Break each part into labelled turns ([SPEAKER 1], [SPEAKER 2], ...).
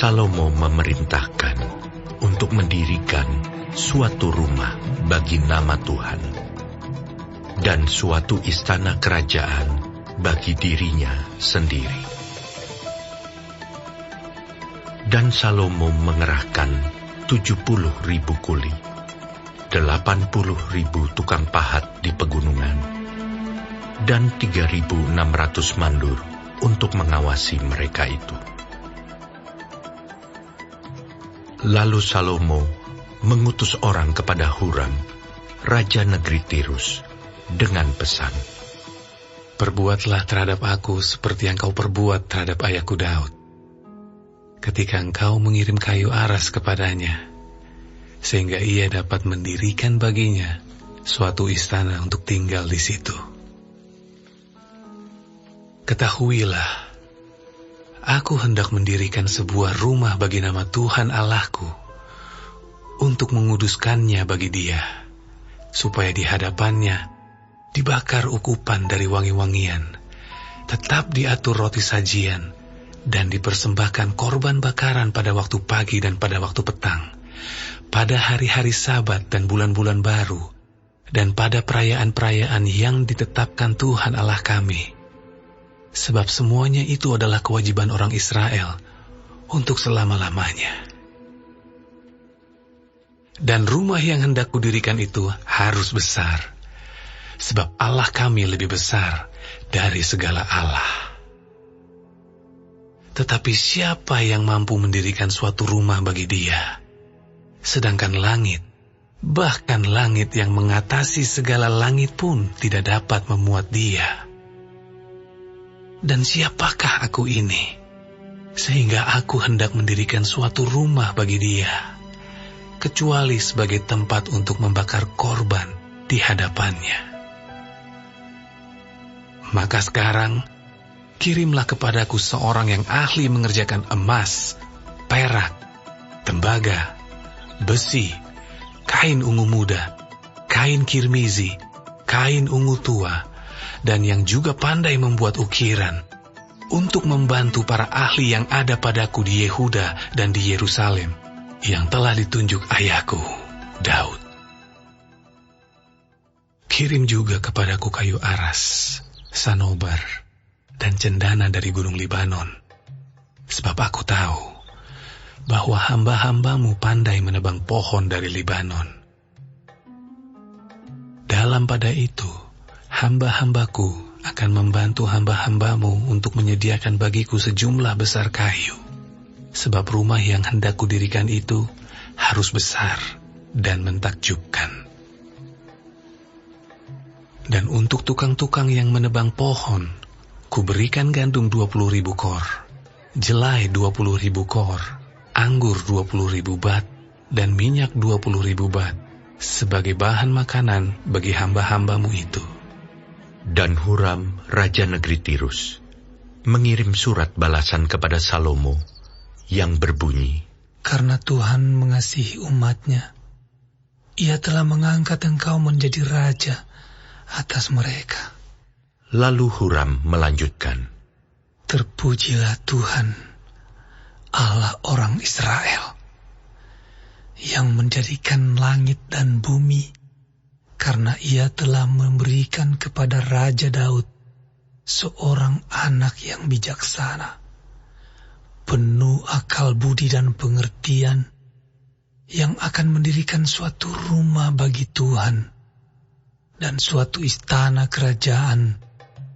[SPEAKER 1] Salomo memerintahkan untuk mendirikan suatu rumah bagi nama Tuhan dan suatu istana kerajaan bagi dirinya sendiri. Dan Salomo mengerahkan 70.000 kuli, 80.000 tukang pahat di pegunungan, dan 3.600 mandur untuk mengawasi mereka itu. Lalu Salomo mengutus orang kepada Huram, raja negeri Tirus, dengan pesan,
[SPEAKER 2] "Perbuatlah terhadap aku seperti yang kau perbuat terhadap ayahku Daud, ketika engkau mengirim kayu aras kepadanya, sehingga ia dapat mendirikan baginya suatu istana untuk tinggal di situ. Ketahuilah, aku hendak mendirikan sebuah rumah bagi nama Tuhan Allahku, untuk menguduskannya bagi Dia, supaya di hadapannya dibakar ukupan dari wangi-wangian, tetap diatur roti sajian, dan dipersembahkan korban bakaran pada waktu pagi dan pada waktu petang, pada hari-hari Sabat dan bulan-bulan baru, dan pada perayaan-perayaan yang ditetapkan Tuhan Allah kami. Sebab semuanya itu adalah kewajiban orang Israel untuk selama-lamanya. Dan rumah yang hendak kudirikan itu harus besar, sebab Allah kami lebih besar dari segala Allah. Tetapi siapa yang mampu mendirikan suatu rumah bagi Dia, sedangkan langit, bahkan langit yang mengatasi segala langit pun tidak dapat memuat Dia? Dan siapakah aku ini, sehingga aku hendak mendirikan suatu rumah bagi Dia, kecuali sebagai tempat untuk membakar korban di hadapannya? Maka sekarang, kirimlah kepadaku seorang yang ahli mengerjakan emas, perak, tembaga, besi, kain ungu muda, kain kirmizi, kain ungu tua, dan yang juga pandai membuat ukiran, untuk membantu para ahli yang ada padaku di Yehuda dan di Yerusalem, yang telah ditunjuk ayahku, Daud. Kirim juga kepadaku kayu aras, sanobar, dan cendana dari gunung Libanon, sebab aku tahu bahwa hamba-hambamu pandai menebang pohon dari Libanon. Dalam pada itu, hamba-hambaku akan membantu hamba-hambamu untuk menyediakan bagiku sejumlah besar kayu, sebab rumah yang hendak kudirikan itu harus besar dan mentakjubkan. Dan untuk tukang-tukang yang menebang pohon, kuberikan gandum 20.000 kor, jelai 20.000 kor, anggur 20.000 bat, dan minyak 20.000 bat, sebagai bahan makanan bagi hamba-hambamu itu."
[SPEAKER 1] Dan Huram, raja negeri Tirus, mengirim surat balasan kepada Salomo yang berbunyi,
[SPEAKER 3] "Karena Tuhan mengasihi umat-Nya, Ia telah mengangkat engkau menjadi raja atas mereka."
[SPEAKER 1] Lalu Huram melanjutkan,
[SPEAKER 3] "Terpujilah Tuhan, Allah orang Israel, yang menjadikan langit dan bumi, karena Ia telah memberikan kepada Raja Daud seorang anak yang bijaksana, penuh akal budi dan pengertian, yang akan mendirikan suatu rumah bagi Tuhan dan suatu istana kerajaan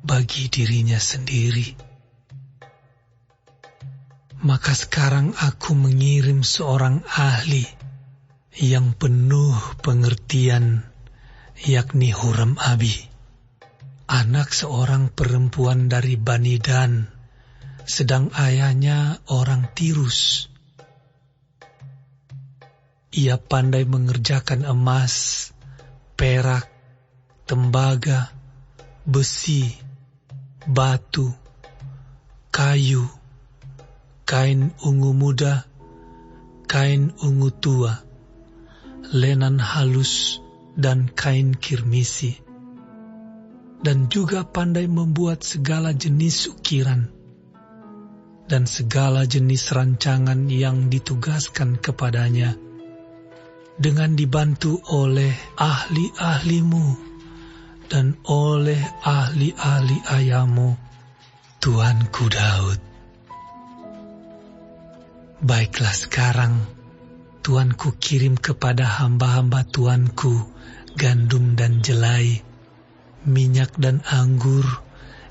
[SPEAKER 3] bagi dirinya sendiri. Maka sekarang aku mengirim seorang ahli yang penuh pengertian, yakni Huram Abi, anak seorang perempuan dari Bani Dan, sedang ayahnya orang Tirus. Ia pandai mengerjakan emas, perak, tembaga, besi, batu, kayu, kain ungu muda, kain ungu tua, lenan halus, dan kain kirmisi, dan juga pandai membuat segala jenis ukiran. dan segala jenis rancangan yang ditugaskan kepadanya, dengan dibantu oleh ahli-ahlimu dan oleh ahli-ahli ayahmu, Tuanku Daud. Baiklah sekarang, Tuanku kirim kepada hamba-hamba Tuanku gandum dan jelai, minyak dan anggur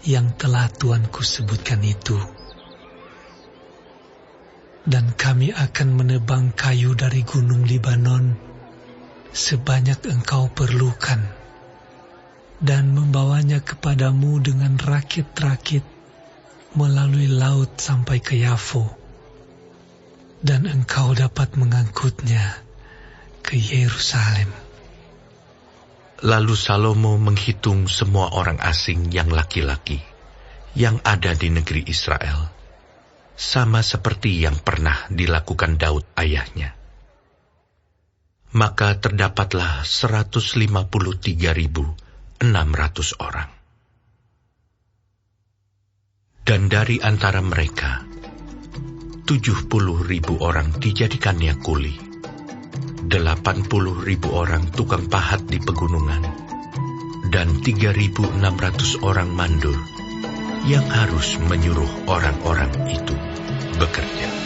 [SPEAKER 3] yang telah Tuanku sebutkan itu. Dan kami akan menebang kayu dari gunung Libanon sebanyak engkau perlukan, dan membawanya kepadamu dengan rakit-rakit melalui laut sampai ke Yafo, dan engkau dapat mengangkutnya ke Yerusalem.
[SPEAKER 1] Lalu Salomo menghitung semua orang asing yang laki-laki yang ada di negeri Israel, sama seperti yang pernah dilakukan Daud ayahnya. Maka terdapatlah 153.600 orang. Dan dari antara mereka, 70.000 orang dijadikannya kuli, 80.000 orang tukang pahat di pegunungan, dan 3.600 orang mandur yang harus menyuruh orang-orang itu bekerja.